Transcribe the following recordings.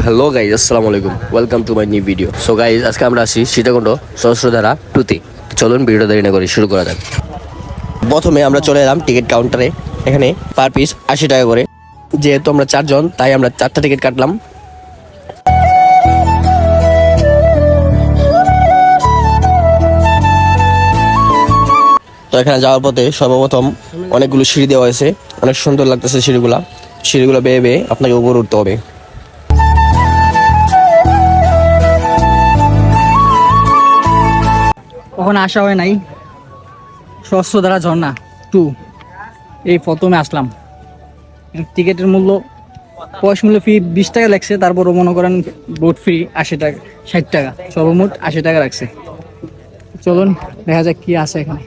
Hello guys, আসসালামু আলাইকুম, welcome to my new video. So guys, আজকে আমরা আসি সীতাকুণ্ড সহস্রধারা টুতে। চলুন ভিডিওটা দেরি না করে শুরু করা যাক। প্রথমে আমরা চলে এলাম টিকিট কাউন্টারে। এখানে পার পিস 80 টাকা করে। যেহেতু আমরা 4 জন, তাই আমরা 4টা টিকিট কাটলাম। তো এখানে যাওয়ার পথে সর্বপ্রথম অনেকগুলো সিঁড়ি দেওয়া হয়েছে, অনেক সুন্দর লাগতেছে সিঁড়িগুলো বেয়ে বেয়ে আপনাকে উপরে উঠতে হবে। কখনো আসা হয় নাই সহস্রধারা ঝর্ণা 2, এই প্রথমে আসলাম। টিকিটের মূল্য প্রবেশ মূল্য ফি 20 টাকা লাগছে, তারপরও মনে করেন বোট ফি 80 টাকা 60 টাকা, সর্বমোট 80 টাকা লাগছে। চলুন দেখা যাক কি আছে এখানে।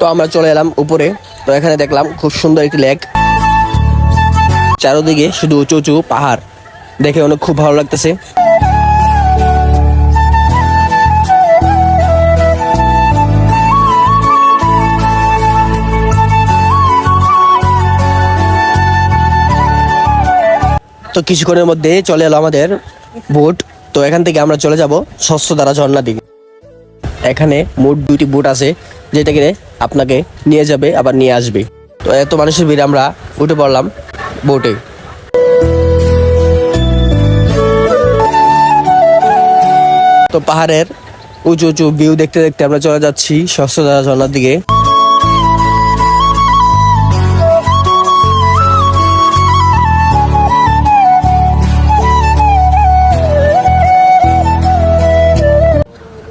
তো আমরা চলে এলাম উপরে। তো এখানে দেখলাম খুব সুন্দর একটি লেক, চারদিকে শুধু উঁচু উঁচু পাহাড়, দেখে অনেক খুব ভালো লাগতেছে। তো কিছুক্ষণের মধ্যে চলে এলো আমাদের বোট। তো এখান থেকে আমরা চলে যাব সহস্রধারা ঝর্ণা দিকে। এখানে মোট 2টি বোট আছে, যেটাকে আপনাকে নিয়ে যাবে আবার নিয়ে আসবে। তো এত মানুষের ভিড়ে আমরা উঠে পড়লাম বোটে। তো পাহাড়ের উঁচু উঁচু ভিউ দেখতে দেখতে আমরা চলে যাচ্ছি সহস্রধারা ঝর্ণার দিকে।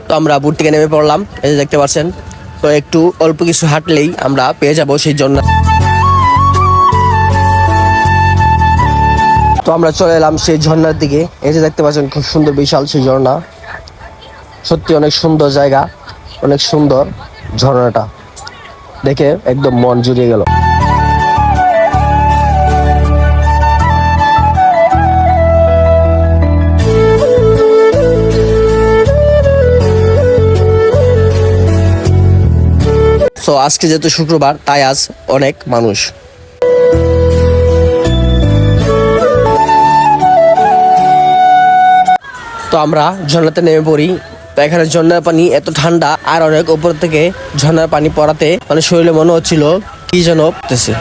তো আমরা বোট থেকে নেমে পড়লাম, এই যে দেখতে পাচ্ছেন। তো একটু অল্প কিছু হাঁটলেই আমরা পেয়ে যাব সেই ঝর্ণা। তো আমরা চলে এলাম সেই ঝর্ণার দিকে। এই যে দেখতে পাচ্ছেন, খুব সুন্দর বিশাল সেই ঝর্ণা। সত্যি অনেক সুন্দর জায়গা, অনেক সুন্দর ঝর্ণাটা দেখে একদম মন জুড়িয়ে গেল। তো আজকে যেহেতু শুক্রবার, তাই আজ অনেক মানুষ। তো আমরা ঝর্ণাতে নেমে পড়ি। তো এখানে ঝর্ণার পানি এত ঠান্ডা, আর অনেক উপর থেকে ঝর্ণার পানি পড়াতে মানে শরীরে মনে হচ্ছিল কি যেন হতেছে।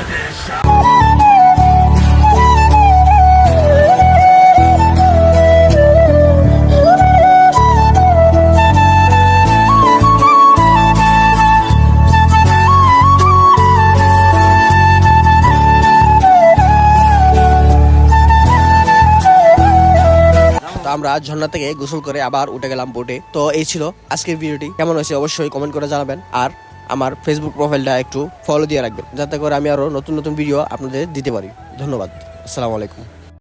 আমরা ঝর্ণা থেকে গোসল করে আবার উঠে গেলাম বোটে। তো এই ছিল আজকের ভিডিওটি। কেমন হয়েছে অবশ্যই কমেন্ট করে জানাবেন, আর আমার ফেসবুক প্রোফাইলটা একটু ফলো দিয়ে রাখবেন, যাতে করে আমি আরো নতুন নতুন ভিডিও আপনাদের দিতে পারি। ধন্যবাদ, আসসালামু আলাইকুম।